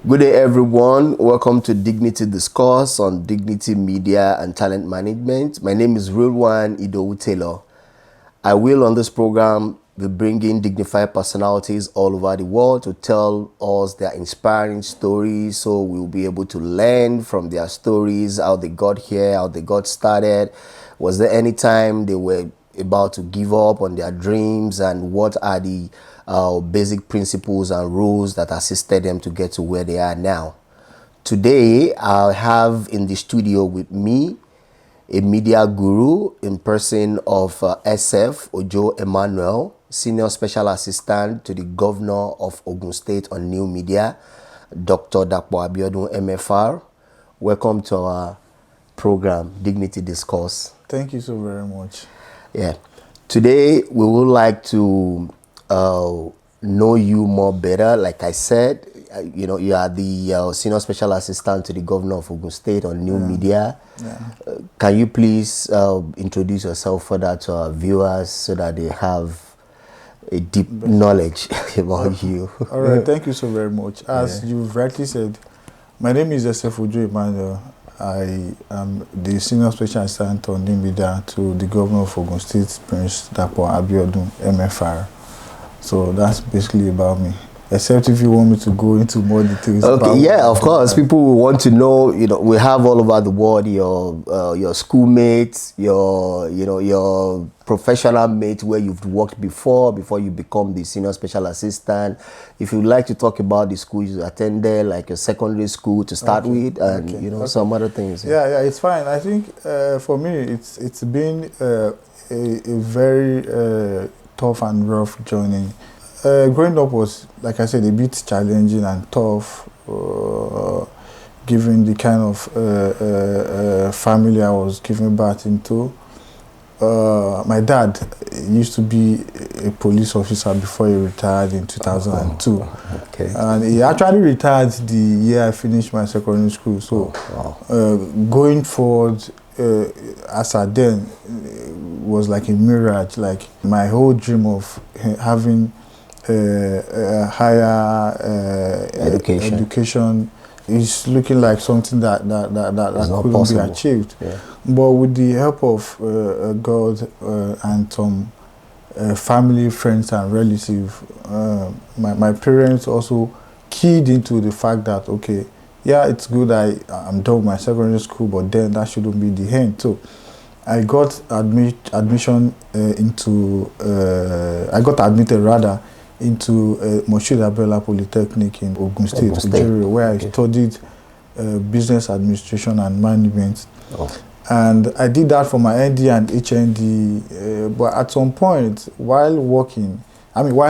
Good day, everyone. Welcome to Dignity Discourse on Dignity Media and Talent Management. My name is Rilwan Taylor. I will, on this program, be bringing dignified personalities all over the world to tell us their inspiring stories, so we'll be able to learn from their stories, how they got here, how they got started. Was there any time they were about to give up on their dreams, and what are the basic principles and rules that assisted them to get to where they are now? Today, I have in the studio with me a media guru in person of SF Ojo Emmanuel, Senior Special Assistant to the Governor of Ogun State on New Media, Dr. Dapo Abiodun MFR. Welcome to our program, Dignity Discourse. Thank you so very much. Yeah. Today, we would like to know you more better. Like I said, you are the Senior Special Assistant to the Governor of Ogun State on New Media. Yeah. Can you please introduce yourself further to our viewers so that they have a deep knowledge about you? All right, thank you so very much. As you've rightly said, my name is SF Ojo Emmanuel. I am the Senior Special Assistant on New Media to the Governor of Ogun State, Prince Dapo Abiodun MFR. So that's basically about me. Except if you want me to go into more details. Okay, yeah, of course. People will want to know. We have all over the world your schoolmates, your professional mates where you've worked before you become the Senior Special Assistant. If you'd like to talk about the school you attended, like your secondary school to start with, and some other things. Yeah, it's fine. I think for me, it's been a very tough and rough journey. Growing up was, like I said, a bit challenging and tough, given the kind of family I was given birth into. My dad used to be a police officer before he retired in 2002. Okay. And he actually retired the year I finished my secondary school. So going forward, as I then, was like a mirage. Like my whole dream of having higher education is looking like something that couldn't possible. Be achieved. Yeah. But with the help of God and some family, friends, and relatives, my parents also keyed into the fact that, okay, yeah, it's good I'm done with my secondary school, but then that shouldn't be the end. So I got admission I got admitted rather into Moshood Abiola Polytechnic in Ogun State, where I studied business administration and management. And I did that for my ND and HND, but at some point, while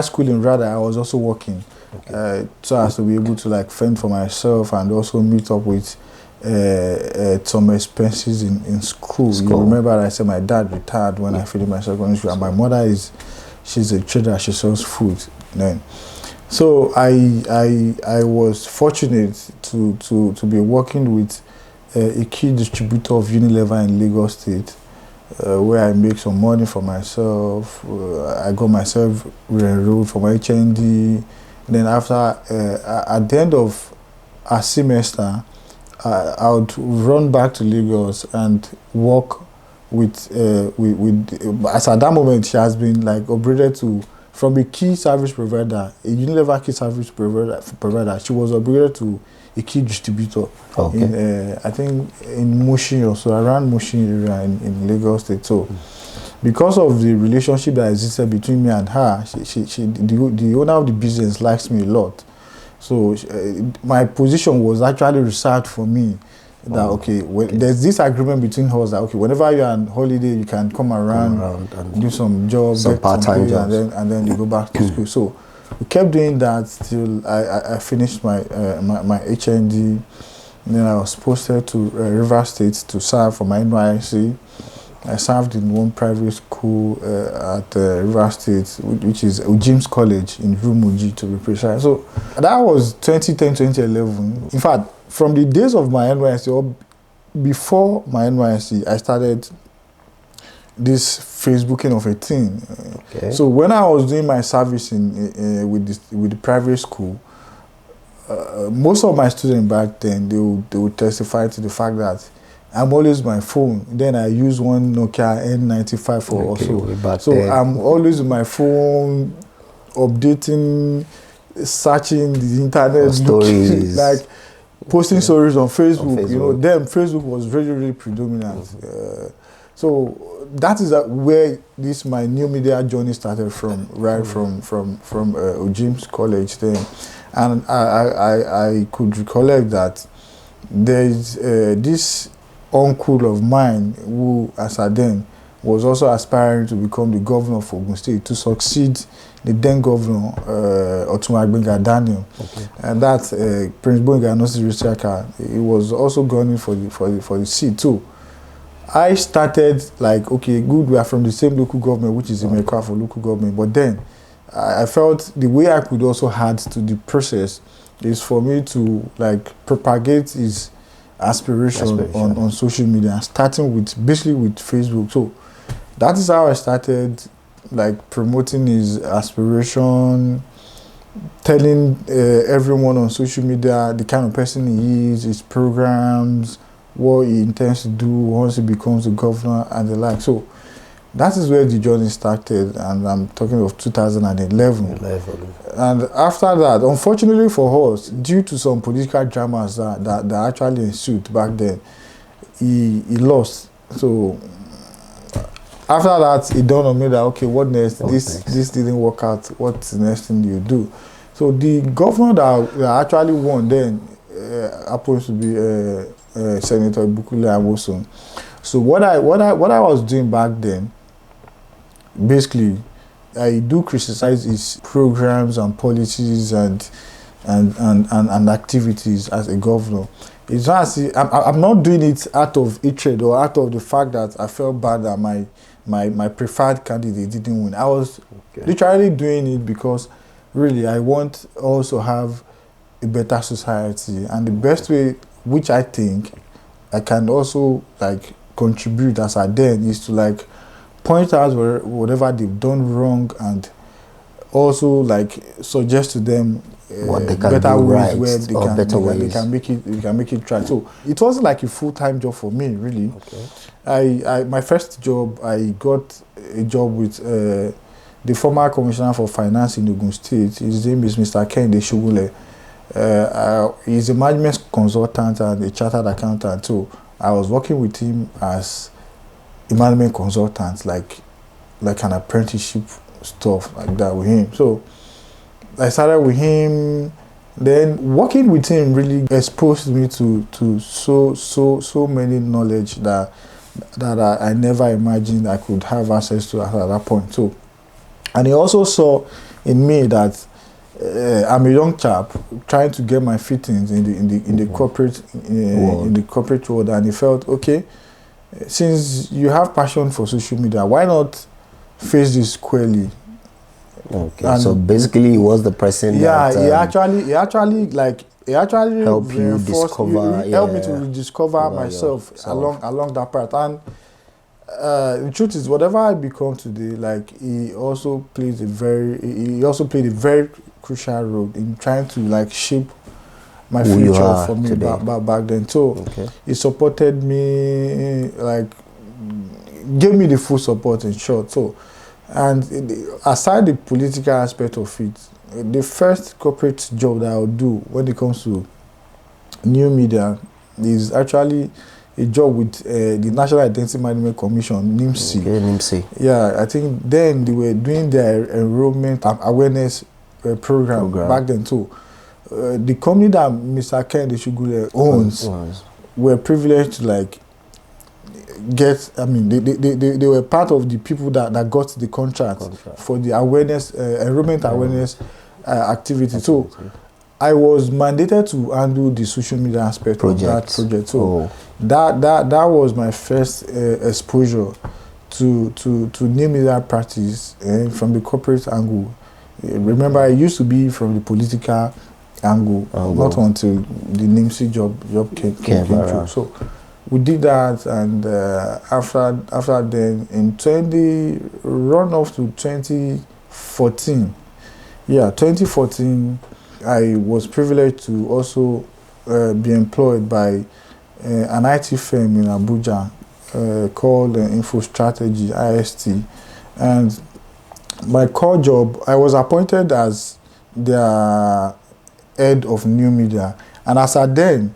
schooling rather, I was also working, so as to be able to fend for myself and also meet up with some expenses in school. You remember I said my dad retired when I finished my secondary school, and my mother she's a trader, she sells food then. So I was fortunate to be working with a key distributor of Unilever in Lagos State, where I make some money for myself. I got myself re-enrolled for my HND. Then after, at the end of a semester, I would run back to Lagos and work with as at that moment she has been upgraded from a key service provider, a Unilever key service provider. She was upgraded to a key distributor in I think in Mushin, or so around Mushin area in Lagos State. So because of the relationship that existed between me and her, the owner of the business likes me a lot. So my position was actually reserved for me. That there's this agreement between us that whenever you're on holiday, you can come around and do some jobs, some part-time jobs, and then you go back to school. So we kept doing that till I finished my HND. And then I was posted to River State to serve for my NYSC. I served in one private school at River State, which is Ujim's College in Rumuji, to be precise. So that was 2010, 2011. In fact, from the days of my NYSC, or before my NYSC, I started this Facebooking of a thing. So when I was doing my service with the private school, most of my students back then, they would testify to the fact that I'm always on my phone. Then I use one Nokia N95 for also. So then, I'm always on my phone, updating, searching the internet, stories, like posting stories on Facebook. You know, then Facebook was really, really predominant. So that is where this my new media journey started from, right from James College then, and I could recollect that there is this uncle of mine who, as I then, was also aspiring to become the governor of Ogun State, to succeed the then governor, Otumagbenga Daniel. And that Prince Boyega Nosi Richaka, he was also gunning for the seat too. I started like, okay, good, we are from the same local government, which is Imekwa for local government, but then I felt the way I could also add to the process is for me to like propagate his aspiration. On social media, starting with basically with Facebook. So that is how I started like promoting his aspiration, telling everyone on social media the kind of person he is, his programs, what he intends to do once he becomes the governor and the like. So that is where the journey started, and I'm talking of 2011. And after that, unfortunately for us, due to some political dramas that actually ensued back then, he lost. So after that, it dawned on me that, okay, what next? This didn't work out. What's the next thing you do? So the governor that actually won then happens to be Senator Bukule Awoson. So what I was doing back then, basically, I do criticize his programs and policies and activities as a governor. It's not as if, I'm not doing it out of hatred or out of the fact that I felt bad that my preferred candidate didn't win. I was literally doing it because really I want also have a better society, and the best way which I think I can also like contribute as I then is to like point out whatever they've done wrong, and also like suggest to them what they can better do ways right, where they can make it try. So it wasn't like a full-time job for me, really. I my first job, I got a job with the former commissioner for finance in Ogun State. His name is Mr. Kende Shugule. He's a management consultant and a chartered accountant. So I was working with him as a management consultant, like an apprenticeship stuff like that with him. So I started with him. Then working with him really exposed me to so many knowledge that I never imagined I could have access to at that point. So, and he also saw in me that I'm a young chap trying to get my fittings in the corporate world, and he felt, okay, since you have passion for social media, why not face this squarely? Okay, and so basically he was the person that he actually helped you discover, helped me to rediscover myself along that path. And the truth is, whatever I become today, like he also played a very crucial role in trying to like shape my future for me back then. So he supported me, like gave me the full support in short. So, and aside the political aspect of it, the first corporate job that I'll do when it comes to new media is actually a job with the National Identity Management Commission, NIMC. NIMC. Yeah, I think then they were doing their enrollment awareness program back then too. The company that Mr. Kende Shugule owns were privileged to like get, I mean, they were part of the people that got the contract for the awareness, enrollment awareness activity. So I was mandated to handle the social media aspect of that project. So that was my first exposure to new media practice from the corporate angle. Remember, I used to be from the political angle. Not until the NIMC job came through. So we did that, and after then, in run off to 2014. Yeah, 2014, I was privileged to also be employed by an IT firm in Abuja called Info Strategy, IST. And my core job, I was appointed as their head of new media. And as at then,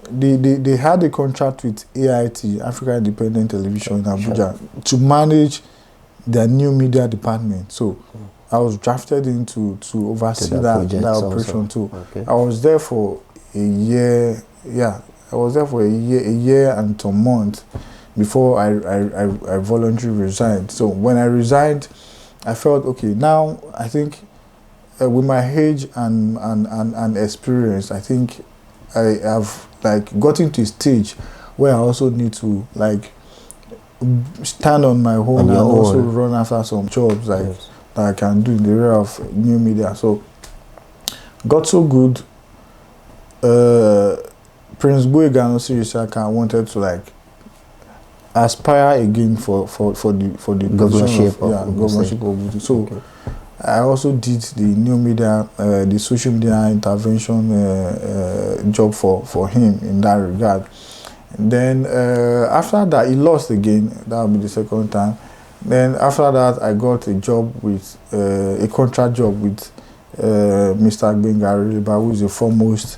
they had a contract with AIT, Africa Independent Television in Abuja, to manage their new media department. So I was drafted in to oversee that operation too. Okay. I was there for a year. Yeah, I was there for a year and a month before I voluntarily resigned. So when I resigned, I felt, okay, now I think with my age and experience, I think I have like gotten to a stage where I also need to like stand on my own and also run after some jobs like that I can do in the area of new media. So got so good. Prince Boyegano Sirisaka wanted to like aspire again for the governorship governorship of Ogun. So okay. I also did the new media, the social media intervention job for him in that regard. And then after that, he lost again. That will be the second time. Then after that, I got a job with a contract job with Mr. Gbenga, who is the foremost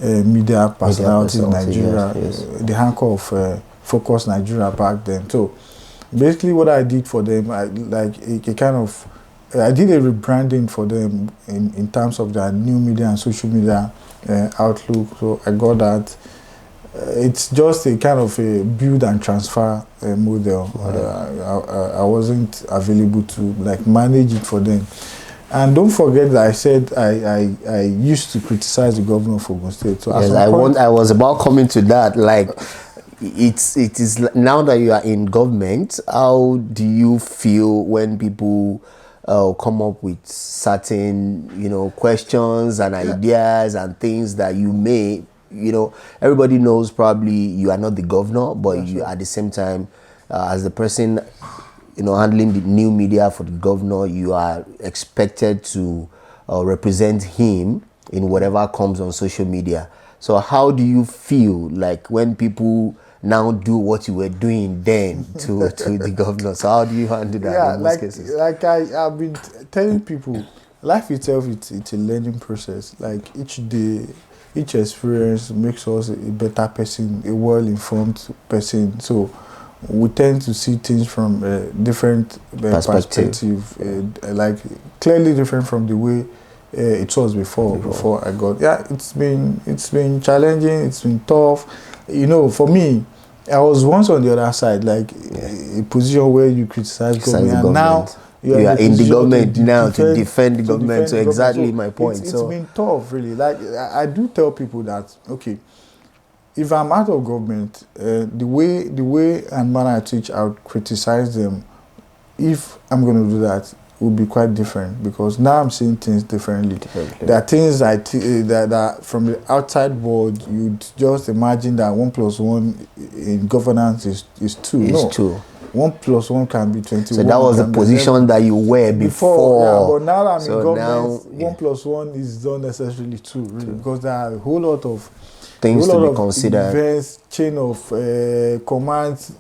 media personality in Nigeria, yes. The anchor of Focus Nigeria back then. So basically, what I did for them, I did a rebranding for them in terms of their new media and social media outlook. So I got that. It's just a kind of a build and transfer model. I wasn't available to like manage it for them. And don't forget that I said I used to criticize the governor of Ogun State. So yes, I was about coming to that. Like, it is now that you are in government, how do you feel when people come up with certain questions and ideas and things that you may everybody knows probably you are not the governor, but you at the same time as the person handling the new media for the governor, you are expected to represent him in whatever comes on social media. So how do you feel like when people now do what you were doing then to the governor? So how do you handle that in most cases? Like I've been telling people, life itself, it's a learning process. Like each day, each experience makes us a better person, a well-informed person. So we tend to see things from a different perspective, like clearly different from the way it was before I got. Yeah, it's been challenging. It's been tough. For me, I was once on the other side, like a position where you criticize government, and now you are in the government now to defend the government. So exactly my point. It's been tough, really. Like I do tell people that, okay, if I'm out of government, the way and manner I teach, I would criticize them. If I'm going to do that, it would be quite different, because now I'm seeing things differently. There are things that from the outside world, you'd just imagine that 1 + 1 in governance is 2. It's 2. 1 + 1 can be 21. So that was the position that you were before. Yeah, but now that I'm in government, 1 + 1 is not necessarily 2, really, because there are a whole lot of things to be considered. Events, chain of commands.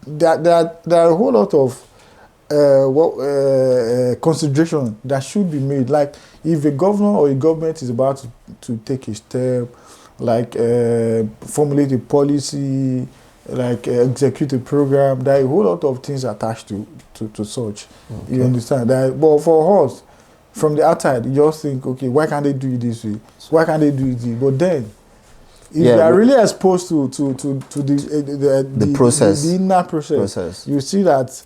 There are a whole lot of consideration that should be made. Like if a governor or a government is about to take a step, like formulate a policy, like execute a program, there are a whole lot of things attached to such. Okay. You understand? But for us, from the outside, you just think, okay, why can't they do it this way? Why can't they do it this way? But then, if you are really exposed to the process, the inner process, you see that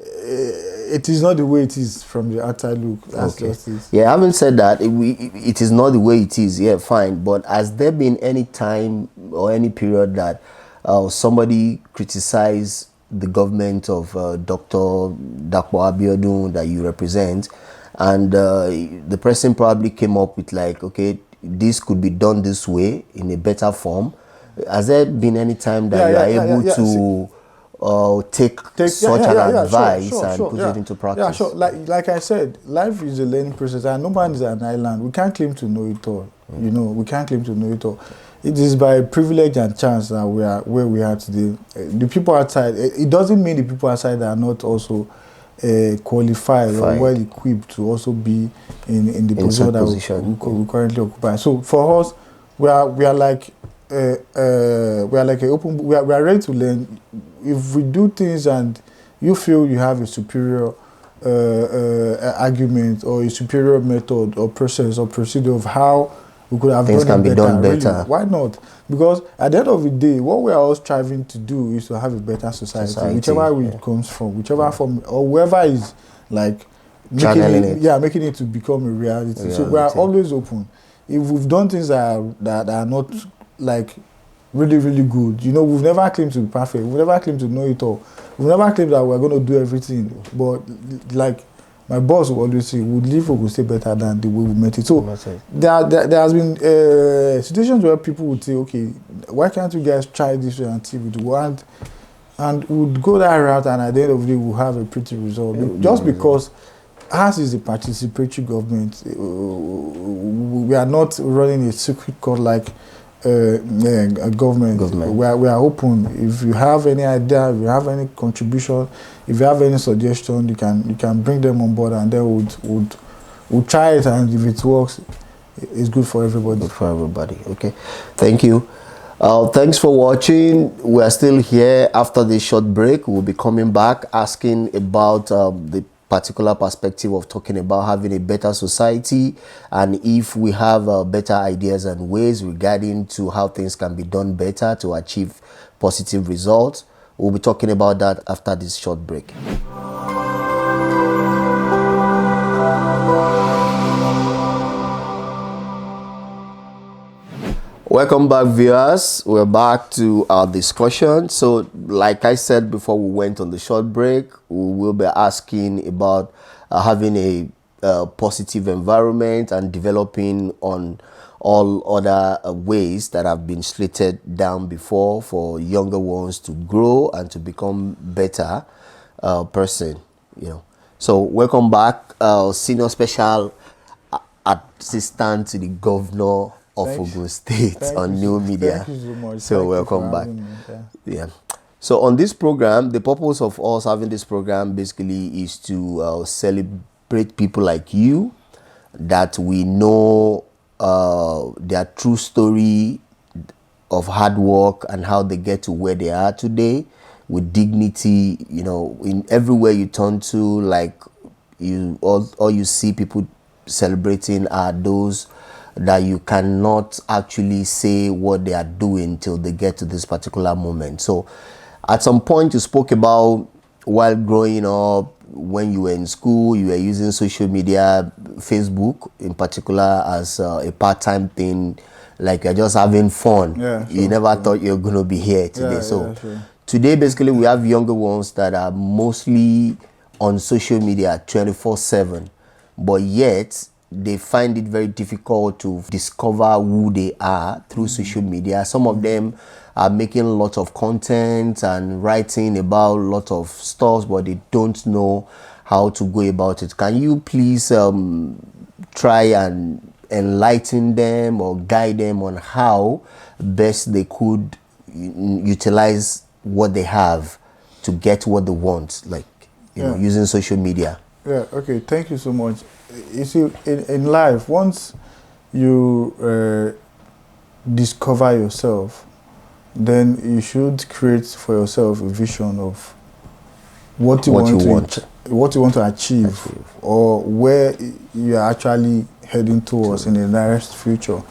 it is not the way it is from the outside look. That's just it. Yeah, having said that, it is not the way it is. Yeah, fine. But has there been any time or any period that somebody criticized the government of Dr. Dapo Abiodun that you represent, and the person probably came up with like, okay, this could be done this way in a better form? Has there been any time that you are able to take such an advice and put it into practice. Yeah, sure. Like I said, life is a learning process, and no man is an island. We can't claim to know it all. You know, we can't claim to know it all. It is by privilege and chance that we are where we are today. The people outside, it doesn't mean the people outside are not also qualified or well equipped to also be in the position that we currently occupy. So for us, we are like we are ready to learn. If we do things and you feel you have a superior argument or a superior method or process or procedure of how we could have things can be done better. Really, why not? Because at the end of the day, what we are all striving to do is to have a better society. Whichever way it comes from, whichever form or whoever is like making it to become a reality. So we are always open. If we've done things that are not like really, really good, you know, we've never claimed to be perfect. We've never claimed to know it all. We've never claimed that we're going to do everything. But like my boss will always say, we'll leave Ogun State better than the way we met it. So there has been situations where people would say, okay, why can't you guys try this way and see if it works? And we'd go that route, and at the end of the day, we'll have a pretty result. Just because ours is a participatory government, we are not running a secret court like a government. We are open. If you have any idea, if you have any contribution, if you have any suggestion, you can bring them on board, and then we'll try it, and if it works, it's good for everybody. Good for everybody. Okay, thank you. Thanks for watching. We are still here after this short break. We'll be coming back asking about the particular perspective of talking about having a better society, and if we have better ideas and ways regarding to how things can be done better to achieve positive results. We'll be talking about that after this short break. Welcome back, viewers. We're back to our discussion. So like I said before we went on the short break, we will be asking about having a positive environment and developing on all other ways that have been slated down before for younger ones to grow and to become better person. You know. So welcome back, Senior Special Assistant to the Governor of Ogun State on New Media. Thank you so much. So welcome back. Yeah. So on this program, the purpose of us having this program basically is to celebrate people like you that we know their true story of hard work and how they get to where they are today with dignity. You know, in everywhere you turn to, like all you see people celebrating are those that you cannot actually say what they are doing till they get to this particular moment. So at some point you spoke about while growing up, when you were in school, you were using social media, Facebook in particular, as a part-time thing, like you're just having fun. Yeah, you never thought you were going to be here today. Today basically we have younger ones that are mostly on social media 24/7, but yet they find it very difficult to discover who they are through social media. Some of them are making lots of content and writing about a lot of stuff, but they don't know how to go about it. Can you please try and enlighten them or guide them on how best they could utilize what they have to get what they want, like you know, using social media? Yeah, okay, thank you so much. You see, in life, once you discover yourself, then you should create for yourself a vision of what you want to achieve, or where you are actually heading towards in the nearest future.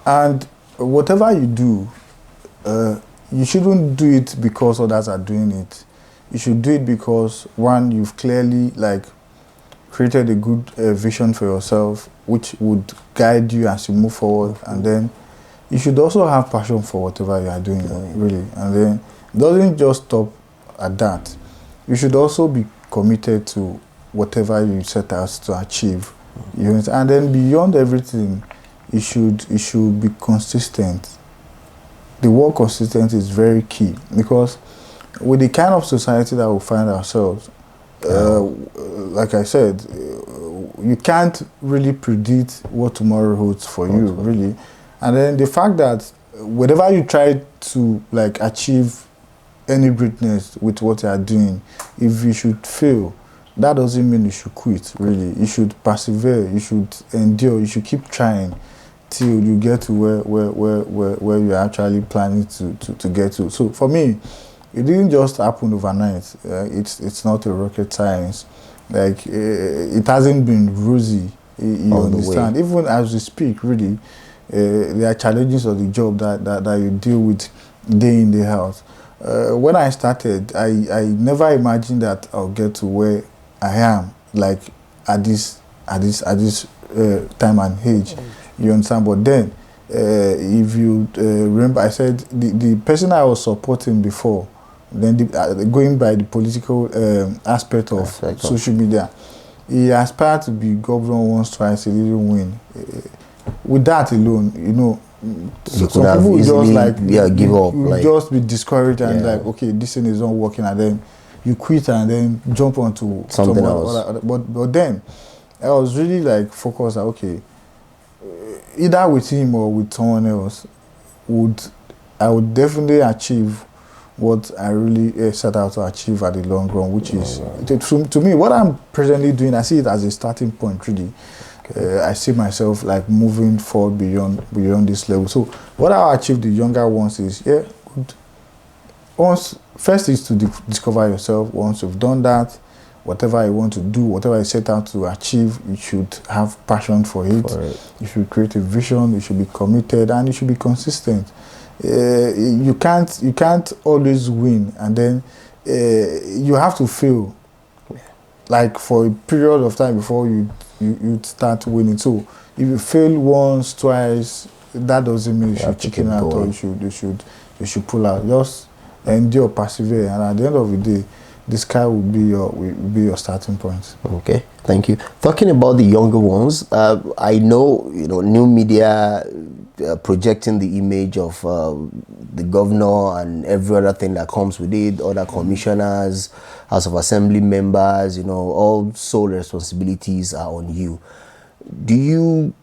And whatever you do, you shouldn't do it because others are doing it. You should do it because, one, you've clearly created a good vision for yourself, which would guide you as you move forward. And then you should also have passion for whatever you are doing, really. And then it doesn't just stop at that. You should also be committed to whatever you set out to achieve. And then beyond everything, you should be consistent. The word consistent is very key, because with the kind of society that we find ourselves, like I said, you can't really predict what tomorrow holds for you, really. And then the fact that whenever you try to like achieve any greatness with what you are doing, if you should fail, that doesn't mean you should quit, really. You should persevere, you should endure, you should keep trying till you get to where you're actually planning to get to. So for me, it didn't just happen overnight. It's not a rocket science. Like it hasn't been rosy. You understand? Even as we speak, really, there are challenges of the job that you deal with day in, day out. When I started, I never imagined that I'll get to where I am, like at this time and age. You understand? But then, if you remember, I said the person I was supporting before, then going by the political aspect of social media, he aspired to be governor once, twice, he didn't win. With that alone, you know, some people would just like give up, you just be discouraged and like, okay, this thing is not working, and then you quit and then jump onto something else. Other. But then I was really like focused. Okay, either with him or with someone else, I would definitely achieve what I really set out to achieve at the long run, which is to me what I'm presently doing. I see it as a starting point, really. I see myself like moving forward beyond this level. So what I'll achieve the younger ones is good. First is to discover yourself. Once you've done that, whatever you want to do, whatever you set out to achieve, you should have passion for it. You should create a vision. You should be committed, and you should be consistent. You can't always win, and then you have to fail, like for a period of time before you start winning. So if you fail once, twice, that doesn't mean you should chicken out or you should pull out. Just endure, persevere, and at the end of the day, the sky will be your starting point. Okay, thank you. Talking about the younger ones, I know new media projecting the image of the governor and every other thing that comes with it, other commissioners, House of Assembly members, all sole responsibilities are on you. Do you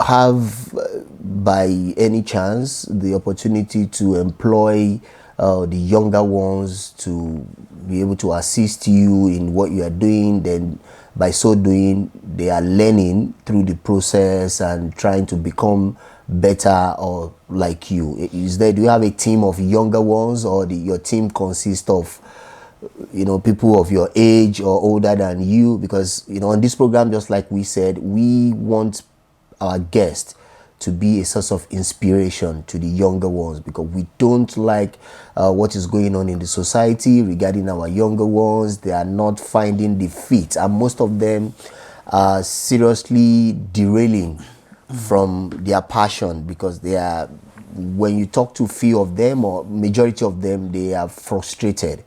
have, by any chance, the opportunity to employ the younger ones to be able to assist you in what you are doing? Then by so doing, they are learning through the process and trying to become better or like you. Do you have a team of younger ones, or your team consists of people of your age or older than you? Because on this program, just like we said, we want our guests to be a source of inspiration to the younger ones, because we don't like what is going on in the society regarding our younger ones. They are not finding the fit, and most of them are seriously derailing from their passion, because when you talk to few of them, or majority of them, they are frustrated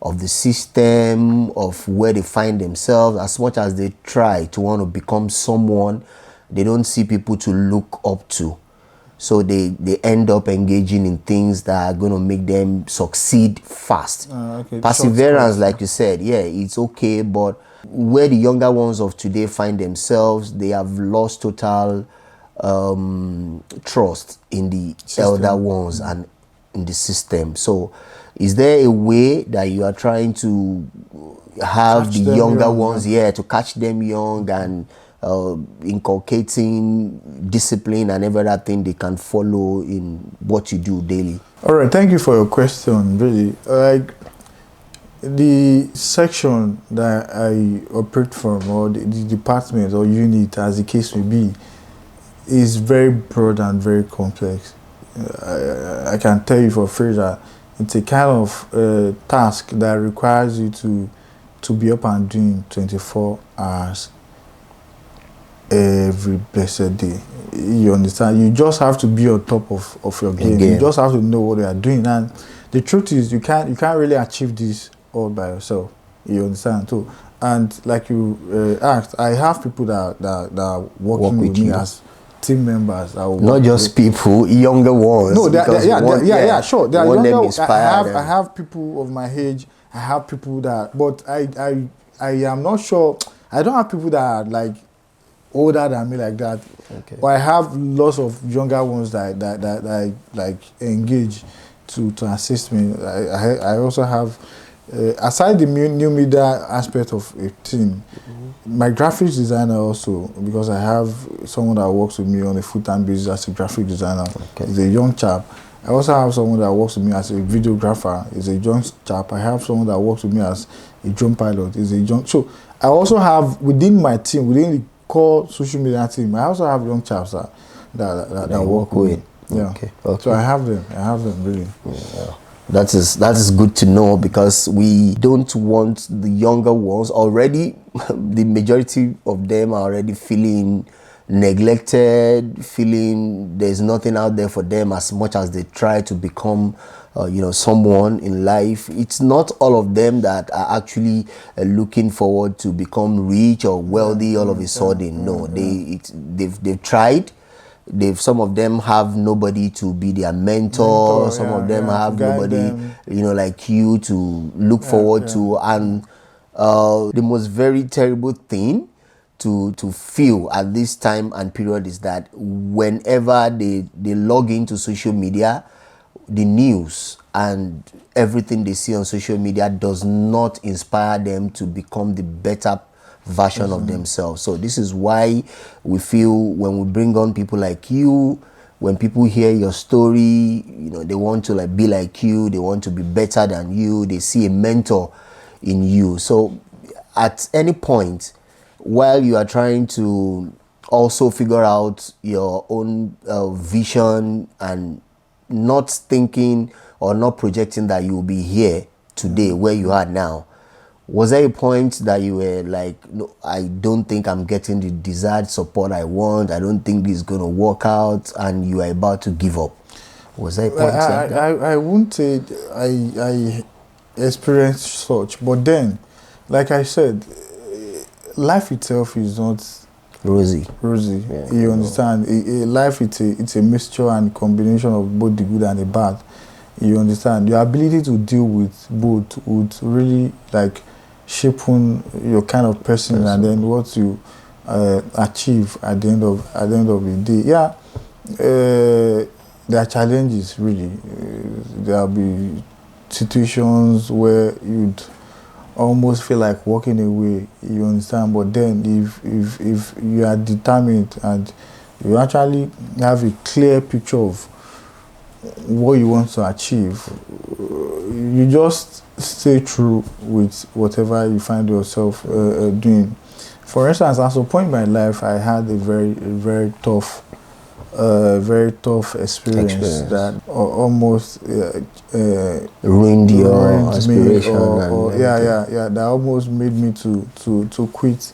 of the system, of where they find themselves. As much as they try to want to become someone, they don't see people to look up to. So they end up engaging in things that are going to make them succeed fast. Perseverance, like you said, it's okay, but where the younger ones of today find themselves, they have lost total trust in the elder ones and in the system. So is there a way that you are trying to have the younger ones, to catch them young and inculcating discipline and every other thing they can follow in what you do daily? All right, thank you for your question. Really, like the section that I operate from, or the department or unit, as the case may be, is very broad and very complex. I can tell you for free that it's a kind of task that requires you to be up and doing 24 hours every blessed day. You understand? You just have to be on top of your game. You just have to know what you are doing. And the truth is, you can't really achieve this all by yourself. You understand? So, and like you asked, I have people that are working with me as team members. I Not just people, younger ones. No, sure. They are want them younger. inspired. I have people of my age. I have people that, but I am not sure. I don't have people that are like older than me like that. Okay. But I have lots of younger ones that I like engage to assist me. I also have, aside the new media aspect of a team, my graphics designer also, because I have someone that works with me on a full-time basis as a graphic designer. Okay. He's a young chap. I also have someone that works with me as a videographer. He's a young chap. I have someone that works with me as a drone pilot. He's a young. So I also have within my team, within the core social media team, I also have young chaps that work with. Yeah. Okay. So I have them really. Yeah. That is good to know, because we don't want the younger ones already. The majority of them are already feeling neglected, feeling there's nothing out there for them, as much as they try to become someone in life. It's not all of them that are actually looking forward to become rich or wealthy all of a sudden. No, they've tried. Some of them have nobody to be their mentor. Some of them have nobody, like you to look forward to. And the most very terrible thing to feel at this time and period is that whenever they log into social media, the news and everything they see on social media does not inspire them to become the better version of themselves. So this is why we feel when we bring on people like you, when people hear your story, they want to be like you, they want to be better than you, they see a mentor in you. So at any point while you are trying to also figure out your own vision and not thinking or not projecting that you will be here today where you are now, was there a point that you were like, no, I don't think I'm getting the desired support I want, I don't think this is going to work out, and you are about to give up? Was there a point like that? I wouldn't say I experienced such, but then, like I said, life itself is not rosy. Yeah, you understand? Life, it's a mixture and combination of both the good and the bad. You understand? Your ability to deal with both would really shaping your kind of person and then what you achieve at the end of the day. Yeah, there are challenges really. There'll be situations where you'd almost feel like walking away. You understand? But then if you are determined and you actually have a clear picture of what you want to achieve, you just stay true with whatever you find yourself doing. For instance, at some point in my life, I had a very tough experience that almost ruined your aspiration. That almost made me to quit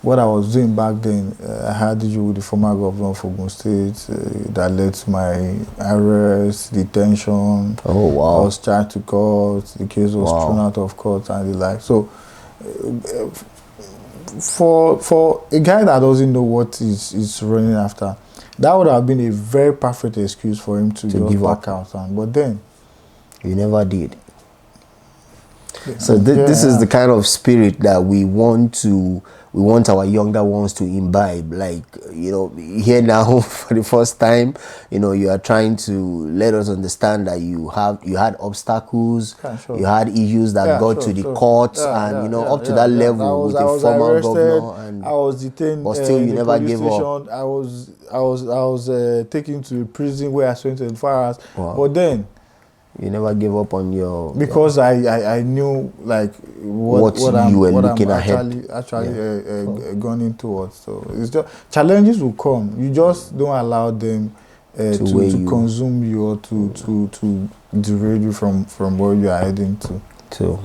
what I was doing back then. I had issue with the former governor of Ogun State that led to my arrest, detention. Oh wow! I was charged to court. The case was thrown out of court and the like. So, for a guy that doesn't know what he's running after, that would have been a very perfect excuse for him to just back out. But then, you never did. So this is the kind of spirit that we want our younger ones to imbibe. Here now for the first time, you are trying to let us understand that you had obstacles, you had issues that got to the courts, up to that level with the former governor, and I was detained, but still you never gave up. I was taken to prison where I spent 24 hours. Wow. But then you never gave up on your... Because I knew what you were looking ahead. Actually going into what. So it's just, challenges will come. You just don't allow them to consume you or to derail you from where you are heading to. So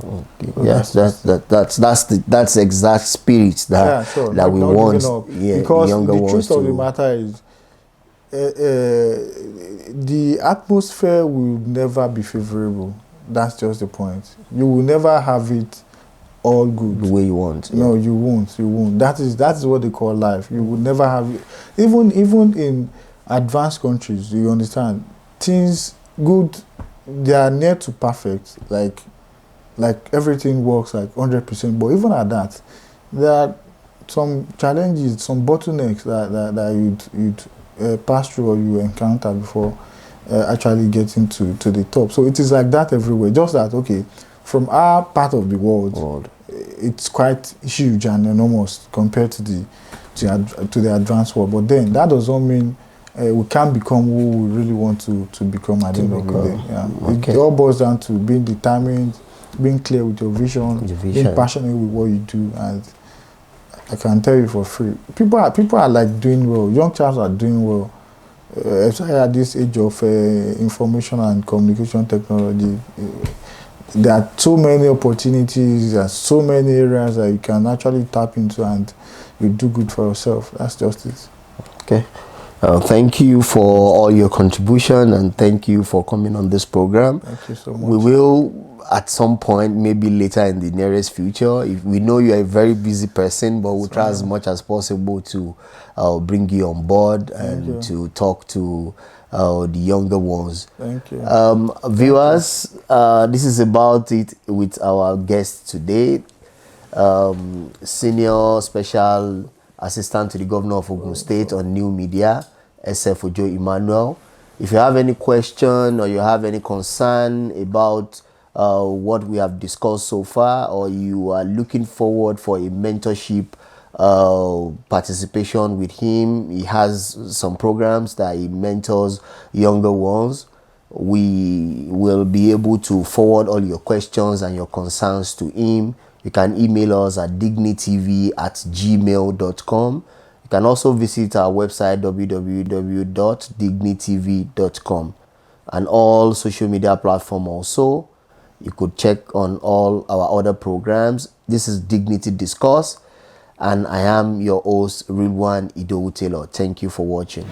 yes, that's the exact spirit that we want. Yeah, because younger the ones truth of the matter is, the atmosphere will never be favorable. That's just the point. You will never have it all good. The way you want. No, you won't. That is what they call life. You would never have it. Even in advanced countries, you understand, things good, they are near to perfect. Like everything works like 100%. But even at that, there are some challenges, some bottlenecks that you'd pass through or you encounter before actually getting to the top. So it is like that everywhere. Just that, okay, from our part of the world, it's quite huge and enormous compared to the advanced world. But then that does not mean we can't become who we really want to become at the end of the day. Yeah. Okay. It all boils down to being determined, being clear with your vision, being passionate with what you do. And I can tell you for free, people are like doing well. Young child are doing well. Especially at this age of information and communication technology, there are so many opportunities, there are so many areas that you can actually tap into and you do good for yourself. That's just it. Okay. Thank you for all your contribution and thank you for coming on this program. Thank you so much. We will, at some point, maybe later in the nearest future, if we know you're a very busy person, but we'll try as much as possible to bring you on board and to talk to the younger ones. Thank you. Viewers, this is about it with our guest today, Senior Special Assistant to the Governor of Ogun State on New Media, SF Ojo Emmanuel. If you have any question or you have any concern about what we have discussed so far, or you are looking forward for a mentorship participation with him, he has some programs that he mentors younger ones. We will be able to forward all your questions and your concerns to him. You can email us at dignitv@gmail.com. You can also visit our website www.dignitv.com and all social media platforms also. You could check on all our other programs. This is Dignity Discourse, and I am your host, Rilwan Taylor. Thank you for watching.